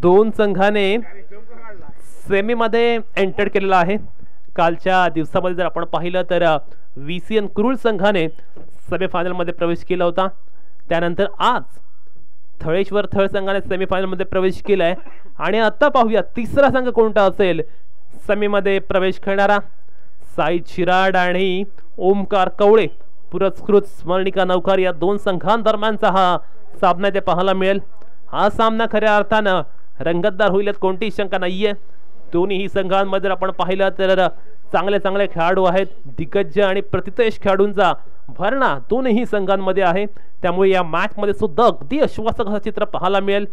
दोन संघाने सेमीमध्ये एंटर केलेला आहे. कालच्या दिवसामध्ये जर आपण पाहिलं तर VCN कुरुळ संघाने सेमीफायनलमध्ये प्रवेश केला होता. त्यानंतर आज थळेश्वर थळ संघाने सेमीफायनलमध्ये प्रवेश केलाय आणि आता पाहूया तिसरा संघ कोणता असेल सेमीमध्ये प्रवेश करणारा. साई चिराड आणि ओमकार कवळे पुरस्कृत स्मरणिका नौकार या दोन संघांदरम्यानचा हा सामना ते पाहायला मिळेल. हा सामना खऱ्या अर्थानं रंगतदार होईल यात कोणतीही शंका नाहीये. दोन्ही संघांमध्ये आपण पाहिलं तर चांगले चांगले खेळाडू आहेत. दिग्गज आणि प्रतितेज खेळाडूंचा भरणा दोन्ही संघांमध्ये आहे. त्यामुळे या मॅच मध्ये सुद्धा अगदी आश्वासक असं चित्र पाहायला मिळेल.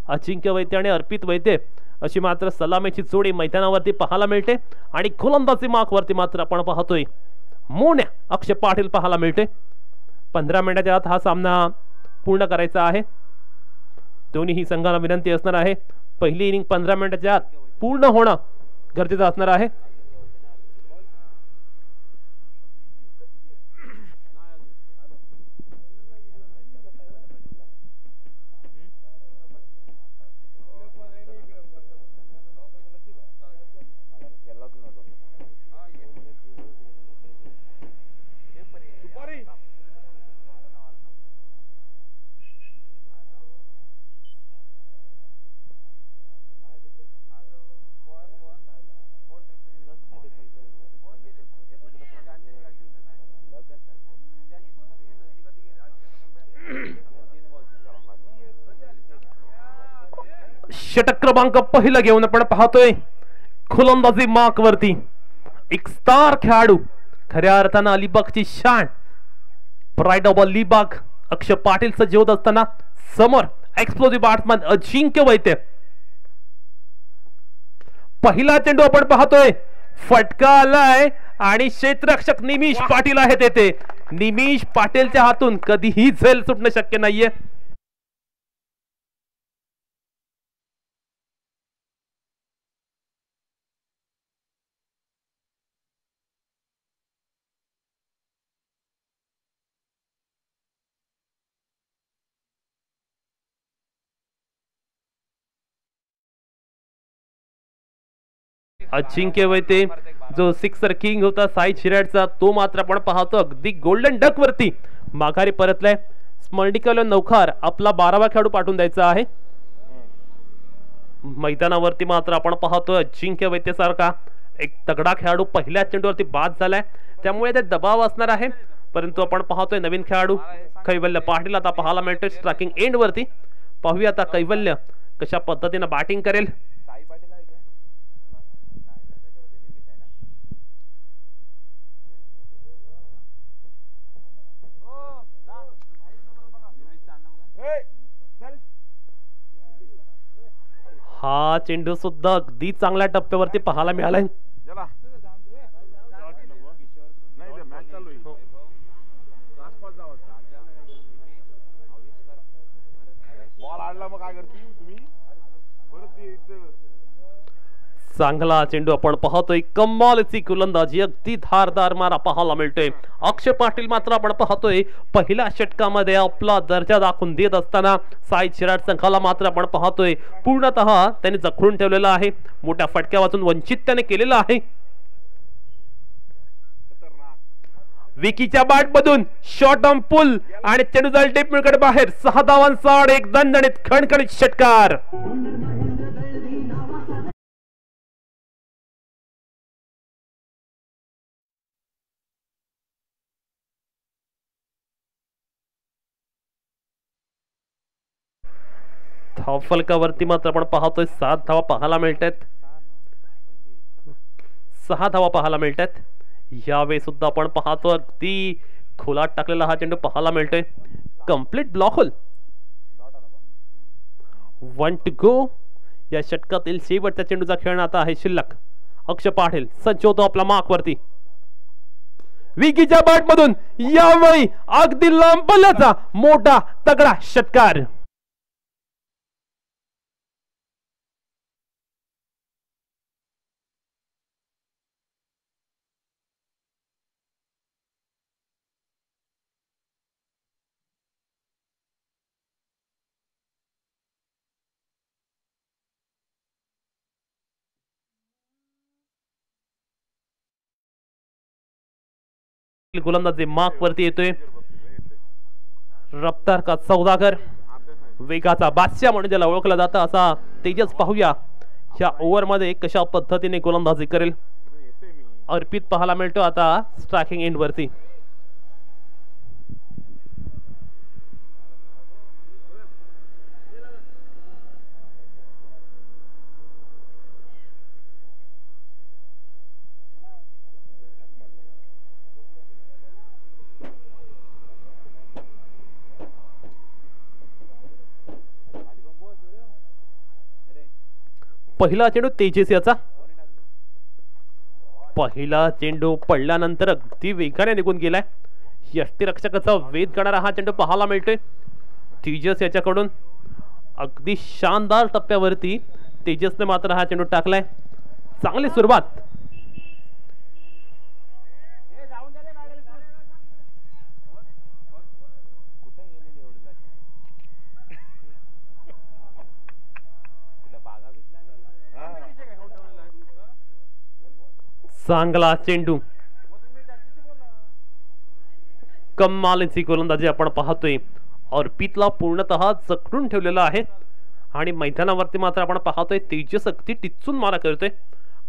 अजिंक्य वैद्य आणि अर्पित वैद्य अशी मात्र सलामीची जोडी मैदानावरती पाहायला मिळते आणि गोलंदाजी मार्कवरती मात्र आपण पाहतोय मोन्या अक्षय पाटील पाहायला मिळते. 15 मिनिटाच्या आत हा सामना पूर्ण करायचा आहे. दोन्ही संघांना विनंती असणार आहे पहिली इनिंग 15 मिनिटाच्या आत पूर्ण होणं गरजेचं असणार आहे. षटक क्रमांक पहिला घेऊन आपण पाहतोय गोलंदाजी मार्क वरती एक स्टार खेळाडू खऱ्या अर्थानं अलिबागची शान प्राईड ऑफ अलिबाग अक्षय पाटील सज्ज होत असताना समोर एक्सप्लोजिव्ह बॅट्समन अजिंक्य वैद्य. पहिला चेंडू आपण पाहतोय फटका आलाय आणि क्षेत्ररक्षक निमिष पाटील आहेत येथे. निमिष पाटीलच्या हातून कधीही झेल सुटणं शक्य नाहीये. अजिंक्य वैते जो सिक्सर किंग होता साई चिराडचा तो मात्र आपण पाहतो अगदी गोल्डन डक वरती माघारी परतलाय. स्मरणिका नौकार आपला 12वा खेळाडू पाठवून द्यायचा आहे. मैदानावरती मात्र आपण पाहतो अजिंक्य वैते सारखा एक तगडा खेळाडू पहिल्या चेंडूवरती बाद झालाय त्यामुळे ते दबाव असणार आहे. परंतु आपण पाहतोय नवीन खेळाडू कैवल्य पाटील आता पाहायला मिळतोय स्ट्रायकिंग एंड वरती. पाहूया आता कैवल्य कशा पद्धतीने बॅटिंग करेल. हा चेंडू सुद्धा अगदी चांगल्या टप्प्यावरती पाहायला मिळालाय. चांगला चेंडू आपण पाहतोय कमालची गोलंदाजी अगदी धारदार मारा पाहायला मिळतोय. अक्षय पाटील मात्र आपण पाहतोय पहिल्या षटकामध्ये आपला दर्जा दाखवून देत असताना साई चिराड संघाला मात्र आपण पाहतोय पूर्णतः त्यांनी जखडून ठेवलेला आहे. मोठ्या फटक्या वाचून वंचित त्याने केलेला आहे. विकीच्या बॅट मधून शॉर्ट ऑन पुल आणि चेंडू जाईल टेपकडे बाहेर 6 धावांचा एक दणदणीत खणखणीत षटकार. धावफलकावरती मात्र आपण पाहतोय 7 धावा पाहायला मिळतात. 6 धावा पाहायला मिळतात. यावेळी सुद्धा आपण पाहतो अगदी खोलात टाकलेला हा चेंडू पाहायला मिळतोय. Complete block hole. 1 to go. या षटकातील शेवटच्या चेंडूचा खेळ आता आहे शिल्लक. अक्षय पाटील सज्ज होतो आपला मार्क वरती. विकीच्या बॅट मधून यावेळी अगदी लांब पल्ल्याचा मोठा तगडा षटकार. गोलंदाजी मार्क वरती येतोय. रफ्तार का सौदागर, वेगाचा बादशाह म्हणून ज्याला ओळखलं जातं असा तेजस पाहूया या ओव्हर मध्ये कशा पद्धतीने गोलंदाजी करेल. अर्पित पाहायला मिळतो आता स्ट्रायकिंग एंड वरती. पहिला चेंडू तेजस याचा. पहिला चेंडू पडल्यानंतर अगदी वेगाने निघून गेलाय. यष्टीरक्षकाचा वेध करणारा हा चेंडू पाहायला मिळतोय तेजस याच्याकडून. अगदी शानदार टप्प्यावरती तेजसने मात्र हा चेंडू टाकलाय. चांगली सुरुवात. चांगला चेंडू, कमालीची गोलंदाजी आपण पाहतोय. अर्पितला पूर्णतः जखडून ठेवलेला आहे आणि मैदानावरती मात्र आपण पाहतोय तेजस अगदी टिचून मारा करतोय.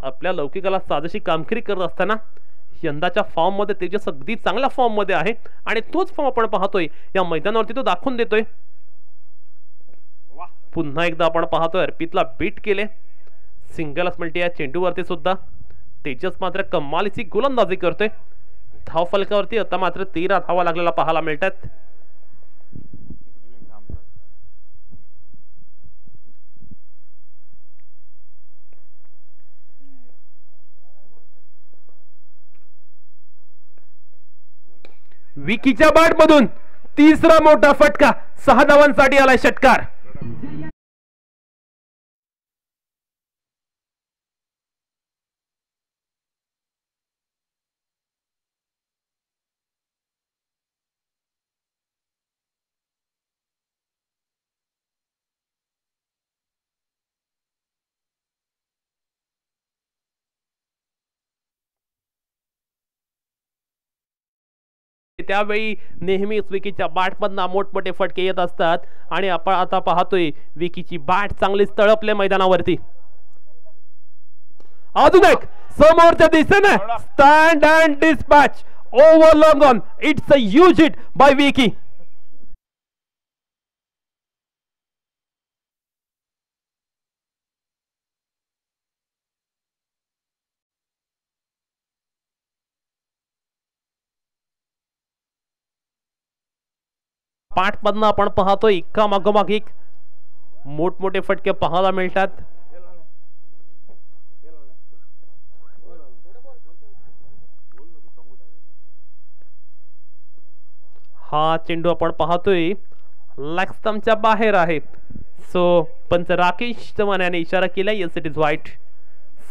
आपल्या लौकिकाला साजेशी कामगिरी करत असताना यंदाच्या फॉर्म मध्ये तेजस अगदी चांगल्या फॉर्म मध्ये आहे आणि तोच फॉर्म आपण पाहतोय या मैदानावरती तो दाखवून देतोय. पुन्हा एकदा आपण पाहतोय अर्पितला बीट केले. सिंगलच मिळते या चेंडूवरती सुद्धा. तेजस मात्र कमालीची गोलंदाजी करतोय. धाव फलकावरती आता मात्र 13 धावा लागलेला पाहायला मिळतात. विकीच्या बॅट मधून तिसरा मोठा फटका. 6 धावांसाठी आलाय षटकार. त्यावेळी नेहमीच विकीच्या बॅटमधनं मोठमोठे फटके येत असतात आणि आपण आता पाहतोय विकीची बॅट चांगलीच तळपले मैदानावरती. अजून एक समोरच्या दिशेने stand and dispatch over long on. It's a huge hit by Vicky. पाठमधनं आपण पाहतोय एका मागोमाग एक मोठमोठे फटके पाहायला मिळतात. हा चेंडू आपण पाहतोय लेग स्टंपच्या बाहेर आहे. सो पंच राकेश चव्हाण याने इशारा केला. Yes it is white.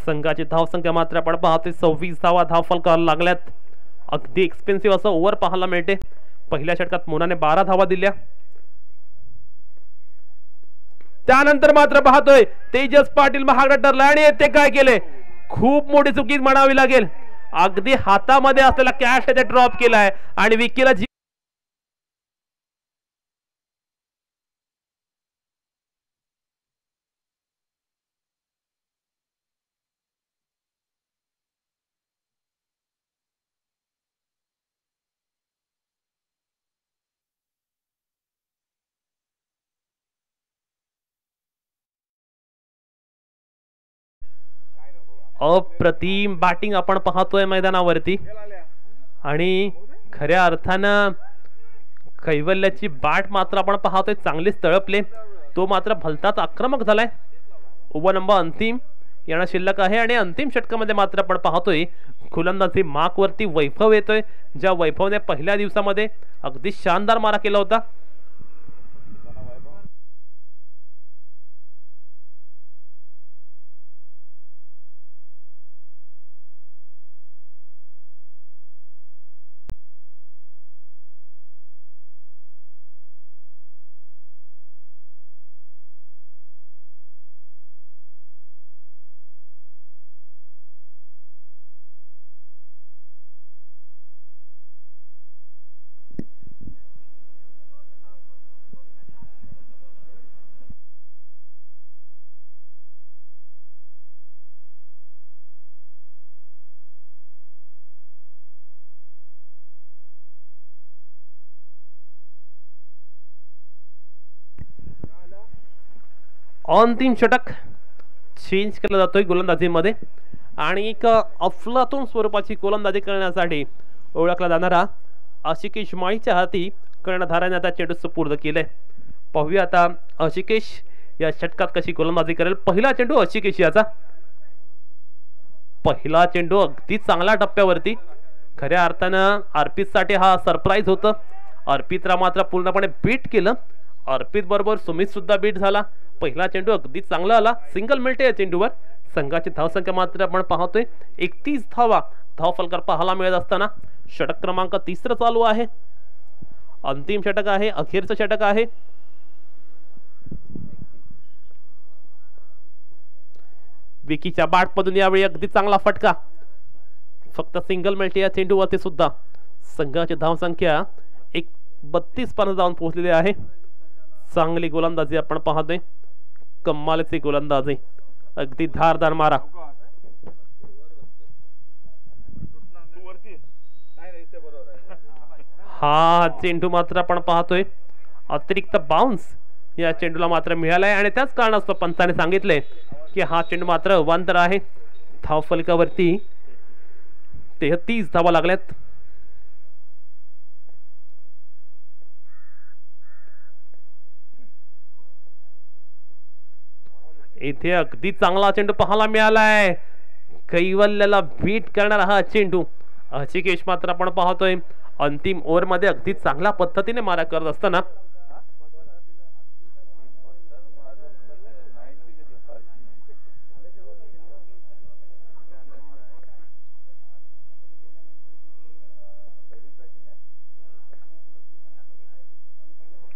संघाची धावसंख्या मात्र आपण पाहतोय 26 धावा धाव फलकावर लागल्यात. अगदी एक्सपेन्सिव्ह असं ओव्हर पाहायला मिळते. पहिल्या षटकात मोनाने 12 धावा दिल्या. त्यानंतर मात्र पाहतोय तेजस पाटील महागडा ठरला आणि ते काय केले, खूप मोठी चुकी म्हणावी लागेल. अगदी हातामध्ये असलेला कॅश त्याने ड्रॉप केलाय आणि विकीला अप्रतिम बॅटिंग आपण पाहतोय मैदानावरती आणि खऱ्या अर्थानं कैवल्याची बॅट मात्र आपण पाहतोय चांगलीच तळपले. तो मात्र भलताच आक्रमक झालाय. ओव्हर नंबर अंतिम येणं शिल्लक आहे आणि अंतिम षटकामध्ये मात्र आपण पाहतोय गोलंदाजी मार्क वरती वैभव येतोय. ज्या वैभवने पहिल्या दिवसामध्ये अगदी शानदार मारा केला होता. अंतिम षटक चेंज केला जातोय गोलंदाजीमध्ये आणि एक अफलातून स्वरूपाची गोलंदाजी करण्यासाठी ओळखला जाणारा आशिकेश माळीच्या हाती कर्णधाराने आता चेंडू सुपूर्द केलंय. पाहूया आता आशिकेश या षटकात कशी गोलंदाजी करेल. पहिला चेंडू आशिकेश याचा. पहिला चेंडू अगदी चांगल्या टप्प्यावरती. खऱ्या अर्थानं अर्पितसाठी हा सरप्राईज होतं. अर्पितला मात्र पूर्णपणे बीट केलं. अर्पित बरोबर सुमित सुद्धा बीट झाला. पहिला चेंडू अगदी चांगला आला. सिंगल मिळते या चेंडूवर. संघाची धावसंख्या मात्र आपण पाहतोय 31 धावा धावफलक पाहायला मिळत असताना षटक क्रमांक 3 चालू आहे. अंतिम षटक आहे. अखेरचं षटक आहे. विकीच्या बॅटमधून यावेळी अगदी चांगला फटका. फक्त सिंगल मिळते या चेंडूवरती सुद्धा. संघाची धावसंख्या 32 पर्यंत जाऊन पोहोचलेली आहे. चांगली गोलंदाजी आपण पाहतोय. कमालीची गोलंदाजी. अगदी धारदार मारा. हा चेंडू मात्र आपण पाहतोय अतिरिक्त बाउन्स या चेंडूला मात्र मिळालाय आणि त्याच कारणास्तव पंताने सांगितले की हा चेंडू मात्र अवांतर आहे. धावफलकावरती 33 धावा लागल्यात. इथे अगदी चांगला चेंडू पाहायला मिळालाय. कैवल्याला बीट करणारा हा चेंडू. आशिकेश मात्र आपण पाहतोय अंतिम ओव्हर मध्ये अगदी चांगल्या पद्धतीने मारा करत असताना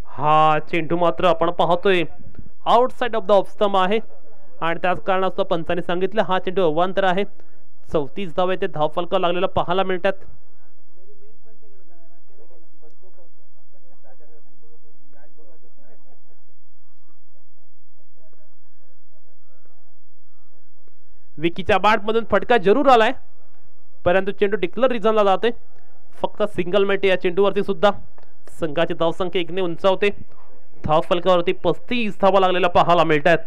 हा चेंडू मात्र आपण पाहतोय outside of the off stump आहे आणि त्याच कारणास्तव पंचाने सांगितलं हा चेंडू अवांतर आहे. 34 धावा ते धावफलक लागलेला पाहायला मिळतात. विकीच्या बॅटमधून फटका जरूर आलाय परंतु चेंडू डिक्लेअर रिझनला जाते. फक्त सिंगल मिळते या चेंडूवरती सुद्धा. संघाची धावसंख्या 1 ने उंचावते. धावफलकावरती 35 धावा लागलेल्या पाहायला मिळतात.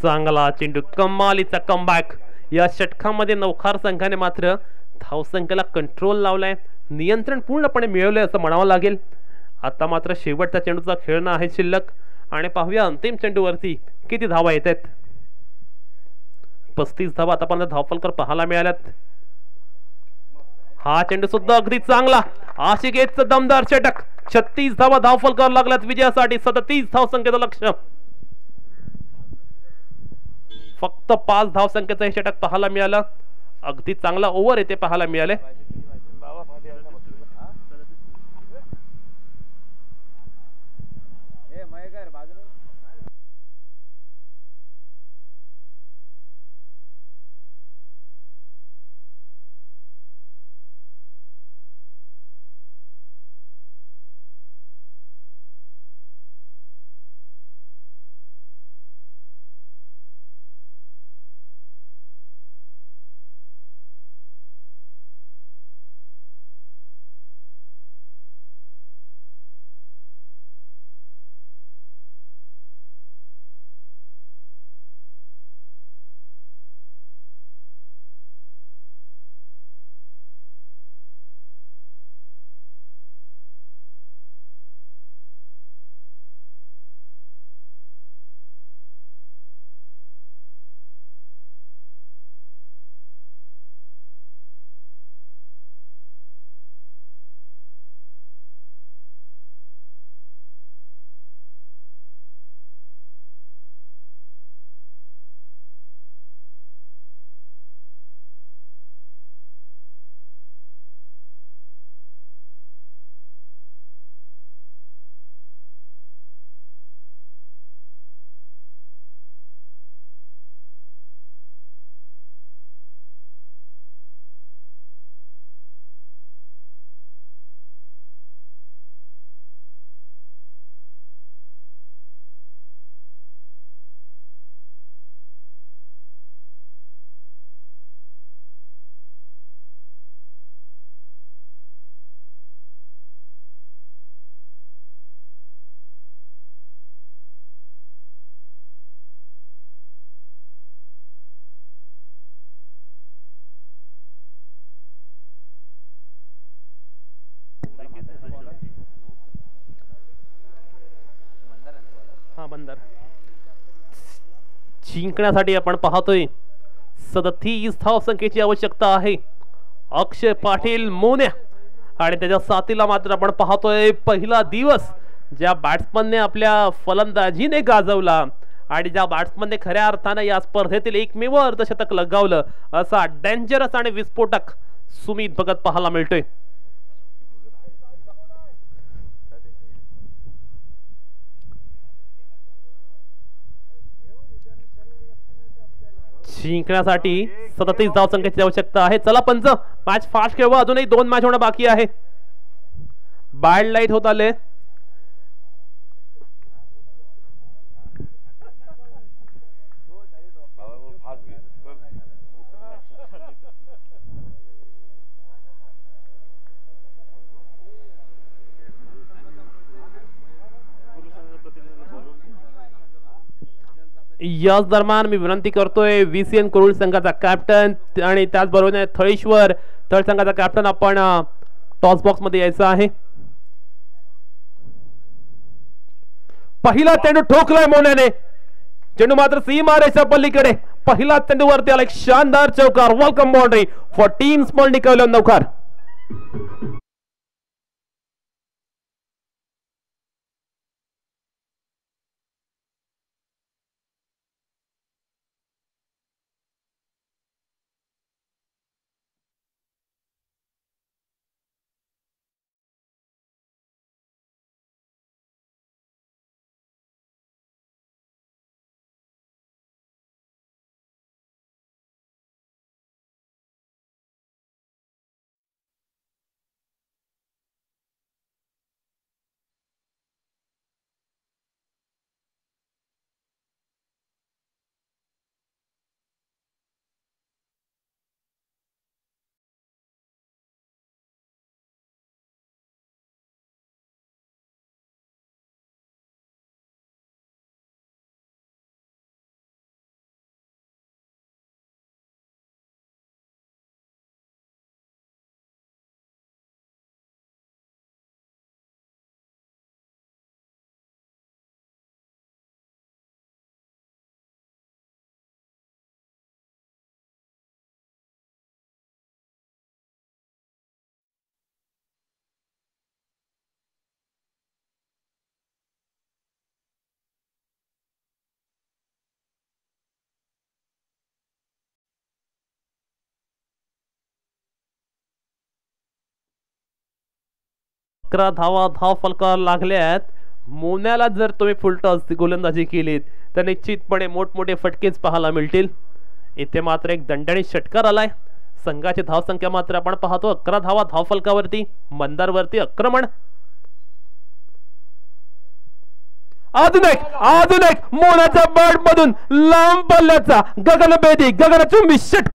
चांगला चेंडू. कमालीचा कमबॅक. या षटकामध्ये नौखार संघाने मात्र धावसंख्येला कंट्रोल लावलाय. नियंत्रण पूर्णपणे मिळवलंय असं म्हणावं लागेल. आता मात्र शेवटच्या चेंडूचा खेळणं आहे शिल्लक आणि पाहूया अंतिम चेंडूवरती किती धावा येत आहेत. 35 धावा आतापर्यंत धावफलकर पाहायला मिळाल्यात. हा चेंडू सुद्धा अगदी चांगला. आशिकेशचं दमदार षटक. 36 धावा धावफलकर लागल्यात विजयासाठी. 37 धावसंख्येचं लक्ष्य. फक्त 5 धावसंख्येचं हे षटक पाहायला मिळालं. अगदी चांगला ओव्हर येते पाहायला मिळाले. कॉर्नर जिंकण्यासाठी आपण पाहतोय 37 धावसंख्येची आवश्यकता आहे. अक्षय पाटील मोन्या आणि त्याच्या साथीला मात्र आपण पाहतोय पहिला दिवस ज्या बॅट्समनने आपल्या फलंदाजीने गाजवला आणि ज्या बॅट्समनने खऱ्या अर्थाने या स्पर्धेतील एकमेव अर्धशतक लगावलं असा डेंजरस आणि विस्फोटक सुमित भगत पाहायला मिळतोय. जिंकण्यासाठी 37 धावसंख्येची आवश्यकता आहे. चला पंच, मॅच फास्ट खेळवा. अजूनही 2 मॅच होणं बाकी आहे. बॅड लाईट होत आले. याच दरम्यान मी विनंती करतोय VCN कुरुल संघाचा कॅप्टन आणि त्याचबरोबर थळेश्वर थळ संघाचा कॅप्टन आपण टॉस बॉक्स मध्ये यायचं आहे. पहिला चेंडू ठोकलाय मोन्याने. चेंडू मात्र सीमारेषा पलीकडे. पहिला चेंडूवरती आला एक शानदार चौकार. Welcome boundary for team small निकवलं नौकार. धाव फलकावर लागल्यात. मोन्याला जर तुम्ही फुलटॉस गोलंदाजी केलीत तर निश्चितपणे मोठमोठे फटकेच पाहायला मिळतील. इथे मात्र एक दणदणीत षटकार आलाय. संघाची धावसंख्या मात्र आपण पाहतो 11 धावा धाव फलकावरती. मंदारवरती आक्रमण. अजून एक मोन्याच्या बॅट मधून लांब पल्ल्याचा गगनभेदी गगनचुंबी षटकार.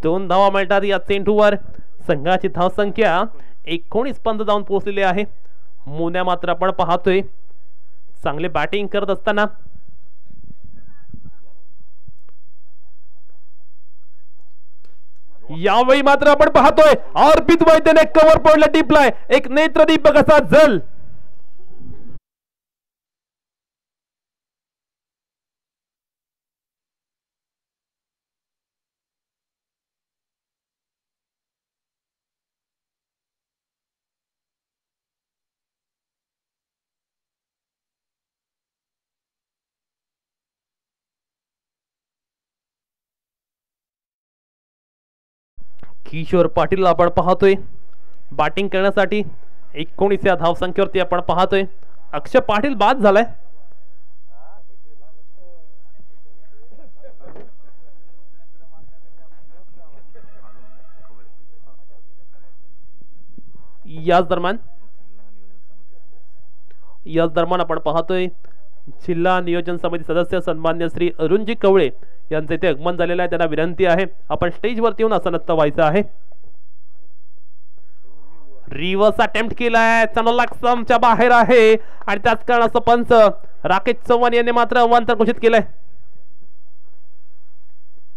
दोन धावा मिळतात या चेंडूवर. संघाची धावसंख्या 19 पर्यंत जाऊन पोहोचलेली आहे. मोन्या मात्र आपण पाहतोय चांगले बॅटिंग करत असताना यावेळी मात्र आपण पाहतोय अर्पित वैद्यने कव्हर पॉइंटला टिपलाय. एक नेत्रदीपक असा जल. किशोर पाटील आपण पाहतोय बॅटिंग करण्यासाठी. 19 या धावसंख्येवरती आपण पाहतोय. अक्षय पाटील बाद झालाय. याच दरम्यान आपण पाहतोय जिल्हा नियोजन समिती सदस्य सन्मान्य श्री अरुणजी कवळे यांचे इथे आगमन झालेलं आहे. त्यांना विनंती आहे आपण स्टेजवरती येऊन आसनस्थ व्हायचं आहे. रिव्हर्स अटेम्प्ट केलाय, चांगला समच्या बाहेर आहे आणि त्याच कारणास्तव पंच राकेश चव्हाण यांनी मात्र अवांतर घोषित केलंय.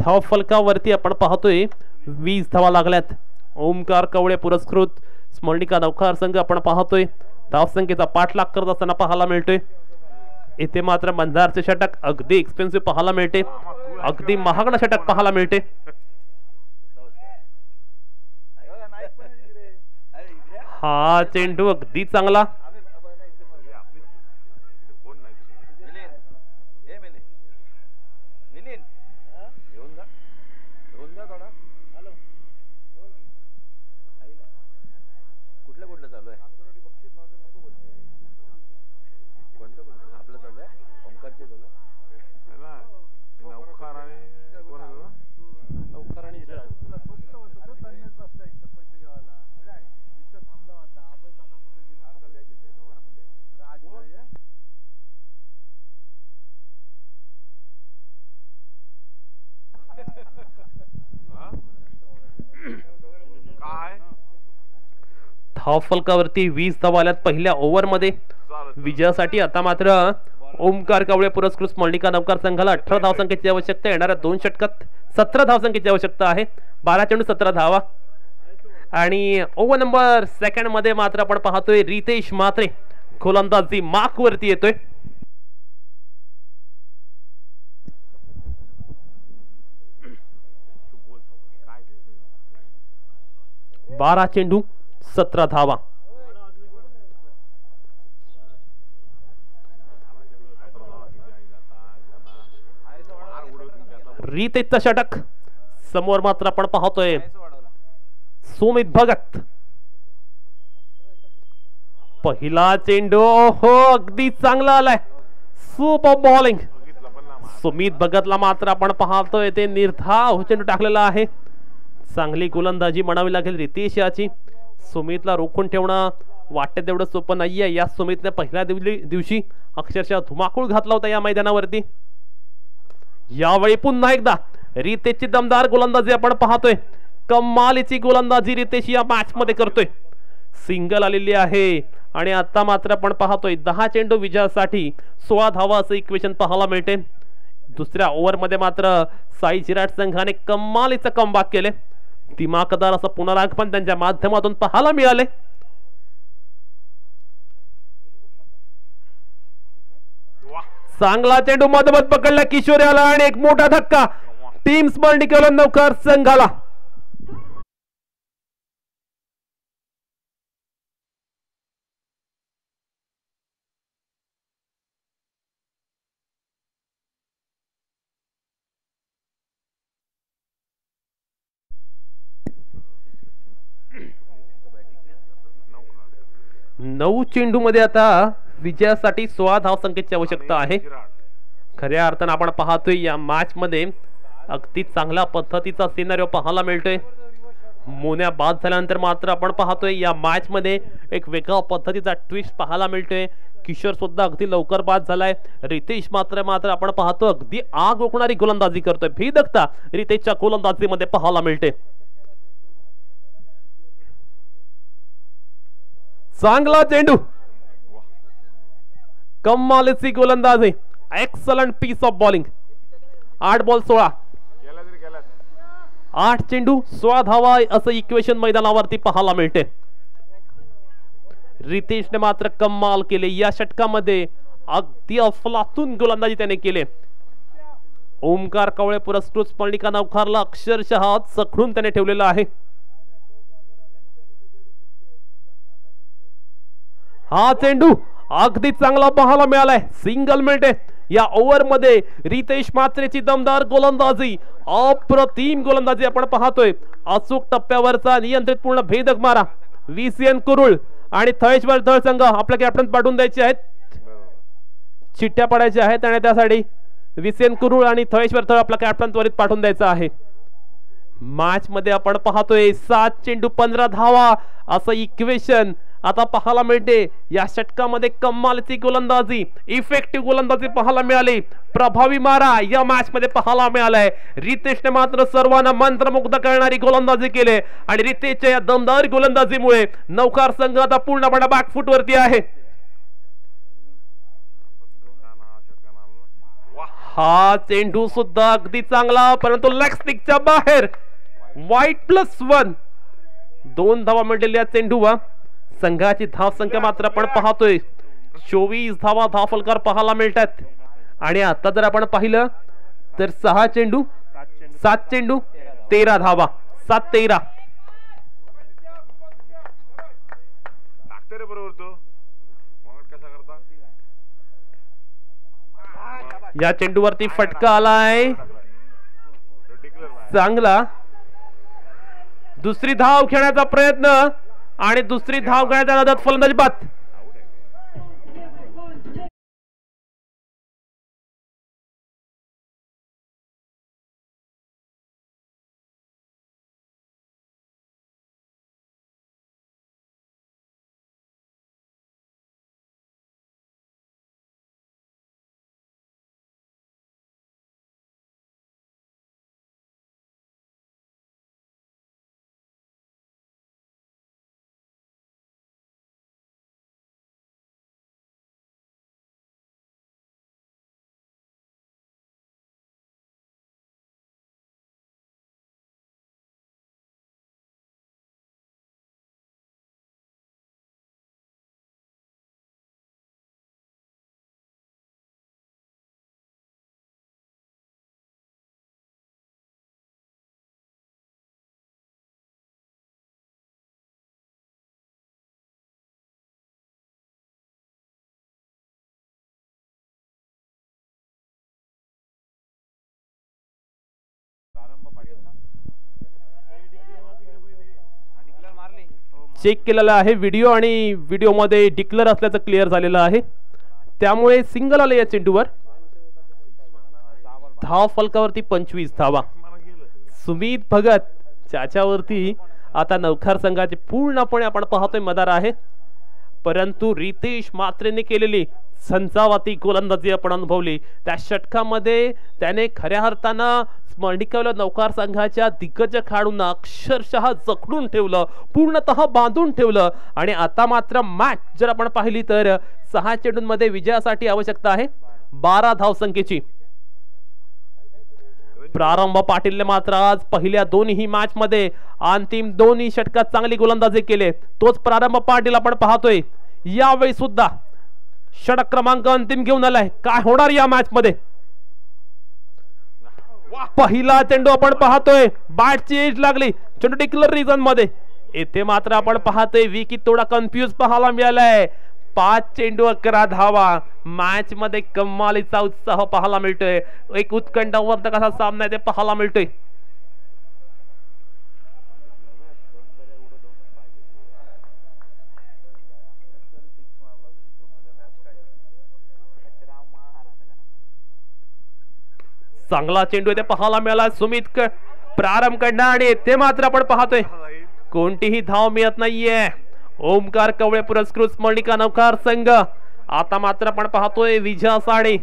धाव फलकावरती आपण पाहतोय 20 धावा लागल्यात. ओमकार कवळे पुरस्कृत स्मरणिका नौकार संघ आपण पाहतोय धावसंख्येचा पाठलाग करत असताना पाहायला मिळतोय. इथे मात्र मंदारचे षटक अगदी एक्सपेन्सिव्ह पाहायला मिळते, अगदी महागडा षटक पाहायला मिळते. हा चेंडू अगदी चांगला, धाव फलकावरती 20 धावा आल्यात पहिल्या ओव्हरमध्ये. विजयासाठी आता मात्र ओमकार कवळे पुरस्कृत स्मरणिका नौकार संघाला 18 धावसंख्येची आवश्यकता, येणाऱ्या 2 षटकात 17 धावसंख्येची आवश्यकता आहे. 12 चेंडू 17 धावा. आणि ओव्हर नंबर 2 मध्ये मात्र आपण पाहतोय रितेश म्हात्रे गोलंदाजी मार्क वरती येतोय. 12 चेंडू 17 धावा. रितेशचं षटक. समोर मात्र आपण पाहतोय सुमित भगत. पहिला चेंडू हो अगदी चांगला आलाय, सुपर बॉलिंग. सुमित भगतला मात्र आपण पाहतोय ते निर्धाव चेंडू टाकलेला आहे. चांगली गोलंदाजी म्हणावी लागेल रितेश याची. सुमितला रोखून ठेवणं वाटतं तेवढं सोपं नाहीये. या सुमितने पहिल्या दिवशी अक्षरशः धुमाकूळ घातला होता या मैदानावरती. यावेळी पुन्हा एकदा रितेशची दमदार गोलंदाजी आपण पाहतोय. कमालीची गोलंदाजी रितेश या मॅच मध्ये करतोय. सिंगल आलेली आहे आणि आता मात्र आपण पाहतोय 10 चेंडू विजयासाठी 16 धावा असं इक्वेशन पाहायला मिळते. दुसऱ्या ओव्हरमध्ये मात्र साई चिराट संघाने कमालीचं कमबॅक केले. दिमाखदार असं पुनरागमन त्यांच्या माध्यमातून पाहायला मिळाले. चांगला चेंडू मधोमध पकडला किशोर याला आणि एक मोठा धक्का टीम स्मरणिका नौकार संघाला. नऊ चेंडू मध्ये आता विजयासाठी 16 धावसंख्येची आवश्यकता आहे. खऱ्या अर्थानं आपण पाहतोय या मॅच मध्ये अगदी चांगल्या पद्धतीचा सिनारिओ पाहायला मिळतोय. मोन्या बाद झाल्यानंतर मात्र आपण पाहतोय या मॅच मध्ये एक वेगळ्या पद्धतीचा ट्विस्ट पाहायला मिळतोय. किशोर सुद्धा अगदी लवकर बाद झालाय. रितेश मात्र आपण पाहतो अगदी आग ओकणारी गोलंदाजी करतोय. भेदकता रितेशच्या गोलंदाजीमध्ये पाहायला मिळते. चांगला चेंडू, कमालीची गोलंदाजी, excellent piece of bowling. 8 ball 16, 8 चेंडू 16 धावा असं इक्वेशन मैदानावरती पाहायला मिळते. रितेशने मात्र कमाल केले या षटकामध्ये. अगदी अफलातून गोलंदाजी त्याने केले. ओमकार कवळे पुरस्कृत स्मरणिका नौकारला अक्षरशः चखडून त्याने ठेवलेला आहे. हा चेंडू अगदी चांगला पाहायला मिळालाय. सिंगल मिळते या ओव्हर मध्ये. रितेश म्हात्रेची दमदार गोलंदाजी, अप्रतिम गोलंदाजी आपण पाहतोय. अचूक टप्प्यावरचा नियंत्रित पूर्ण भेदक मारा. VCN कुरुळ आणि थळेश्वर थळ संघ आपल्या कॅप्टन पाठवून द्यायचे आहेत. चिठ्ठ्या पडायच्या आहेत आणि त्यासाठी VCN कुरुळ आणि थळेश्वर थळ आपला कॅप्टन त्वरित पाठवून द्यायचा आहे. मॅच मध्ये आपण पाहतोय 7 चेंडू 15 धावा असं इक्वेशन आता पाहायला मिळते। या षटकामध्ये कमालीची गोलंदाजी, इफेक्टिव्ह गोलंदाजी पाहायला मिळाली, प्रभावी मारा या मॅच मध्ये पाहायला मिळालाय। रितेशने मात्र सर्वांना मंत्रमुग्ध करणारी गोलंदाजी केली आणि रितेशच्या या दमदार गोलंदाजीमुळे नौकार संघ आता पूर्णपणे बॅकफूट वरती आहे। हा चेंडू सुद्धा अगदी चांगला, परंतु लेग स्टिकच्या बाहेर, वाईट +1, 2 धावा मिळालेल्या चेंडूवा। संघाची धाव संख्या मात्र आपण पाहतोय 24 धावा धावफलकार पाहायला मिळतात आणि आता जर आपण पाहिलं तर 7 चेंडू 13 धावा, 7-13। या चेंडूवरती फटका आलाय चांगला, दुसरी धाव खेळण्याचा प्रयत्न आणि दुसरी धाव घेण्याच्या नादात फलंदाजी बाद। चेक केलेला आहे व्हिडिओ आणि व्हिडिओ मध्ये डिक्लेअर असल्याचं क्लिअर झालेलं आहे, त्यामुळे सिंगल आले या चेंडूवर। धाव फलकावरती 25 धावा। सुमित भगत ज्याच्यावरती आता नवखार संघाचे पूर्णपणे आपण पाहतोय मदार आहे, परंतु रितेश मात्रेने केलेली संचावाती गोलंदाजी आपण अनुभवली। त्या षटकामध्ये त्याने खऱ्या अर्थानं स्मरणिकावल्या नौकार संघाच्या दिग्गज खेळाडूंना अक्षरशः जखडून ठेवलं, पूर्णतः बांधून ठेवलं आणि आता मात्र मॅच जर आपण पाहिली तर 6 चेंडूंमध्ये विजयासाठी आवश्यकता आहे 12 धावसंख्येची। प्रारंभ पाटीलने मात्र आज पहिल्या दोन्ही मॅच मध्ये अंतिम दोन्ही षटकात चांगली गोलंदाजी केली। तोच प्रारंभ पाटील आपण पाहतोय यावेळी सुद्धा षटक क्रमांक अंतिम घेऊन आलाय। काय होणार या मॅच मध्ये? पहिला चेंडू आपण पाहतोय, बॅटची एज लागली, चेंडू डिक्लेअर रिजन मध्ये। येथे मात्र आपण पाहतोय विकेट थोडा कन्फ्यूज पाहायला मिळालाय। 5 चेंडू 11 धावा, मॅच मध्ये कमालीचा उत्साह पाहायला मिळतोय, एक उत्कंठावर्धक असा सामना ते पाहायला मिळतोय। चांगला चेंडू ते पाहायला मिळाला सुमित प्रारंभ करणार आणि ते मात्र आपण पाहतोय कोणतीही धाव मिळत नाहीये। ओमकार कवळे पुरस्कृत स्मरणिका नौकार संघ आता मात्र आपण पाहतोय विजयासाठी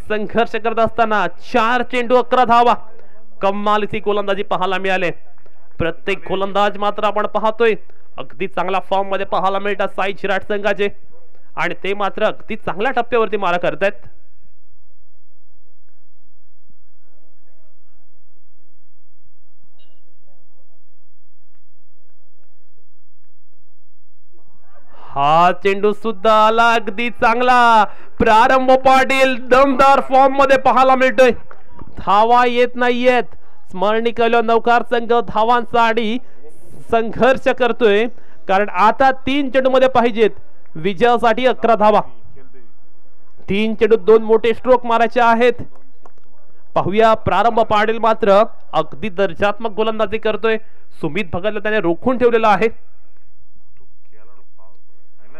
संघर्ष करत असताना 4 चेंडू 11 धावा, कमालीची गोलंदाजी पाहायला मिळाले। प्रत्येक गोलंदाज मात्र आपण पाहतोय अगदी चांगला फॉर्म मध्ये पाहायला मिळतात साई चिराट संघाचे आणि ते मात्र अगदी चांगल्या टप्प्यावरती मारा करतायत। हा चेंडू सुद्धा आला अगदी चांगला। प्रारंभ पाटील दमदार फॉर्म मध्ये पाहायला मिळतोय, धावा येत नाहीयेत। स्मरणिका नौकार संघ धावांसाठी संघर्ष करतोय कारण आता 3 चेंडू मध्ये पाहिजेत विजयासाठी 11 धावा। 3 चेंडू 2 मोठे स्ट्रोक मारायचे आहेत। पाहूया प्रारंभ पाटील मात्र अगदी दर्जात्मक गोलंदाजी करतोय। सुमित भगतला त्याने रोखून ठेवलेला आहे।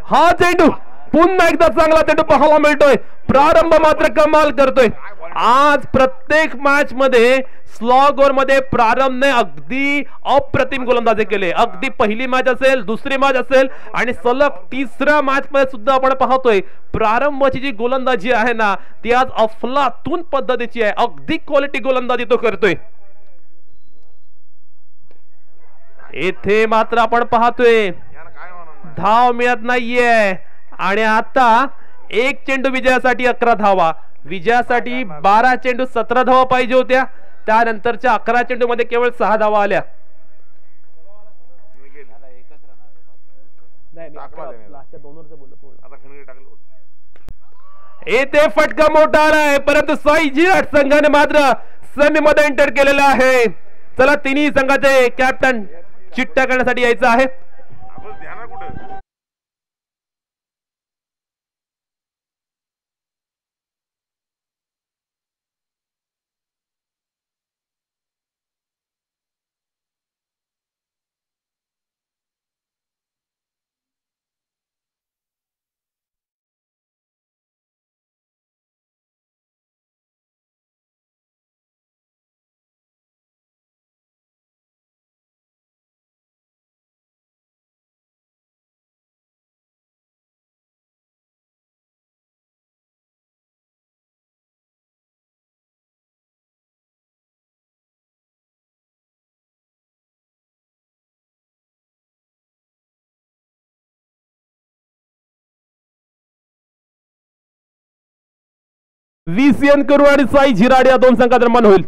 हा चेंडू पुन्हा एकदा चांगला चेंडू पाहायला मिळतोय, प्रारंभ मात्र कमाल करतोय। आज प्रत्येक मॅच मध्ये स्लॉग ओव्हर मध्ये प्रारंभने अगदी अप्रतिम गोलंदाजी केले. अगदी पहिली मॅच असेल, दुसरी मॅच असेल आणि सलग तिसऱ्या मॅच मध्ये सुद्धा आपण पाहतोय प्रारंभाची जी गोलंदाजी आहे ना ती आज अफलातून पद्धतीची आहे. अगदी क्वालिटी गोलंदाजी तो करतोय. येथे मात्र आपण पाहतोय धाव मिळत नाहीये आणि आता एक चेंडू विजयासाठी 11 धावा. विजयासाठी 12 चेंडू 17 धावा पाहिजे होत्या. त्यानंतरच्या 11 चेंडू मध्ये केवळ 6 धावा आल्या. येथे फटका मोठा आलाय परंतु साई जिराट संघाने मात्र सेमी मध्ये एंटर केलेला आहे. चला तिन्ही संघाचे कॅप्टन चिट्ट्या करण्यासाठी यायचं आहे. VCN करू आणि साई झिराड या दोन संघादरम्यान होईल.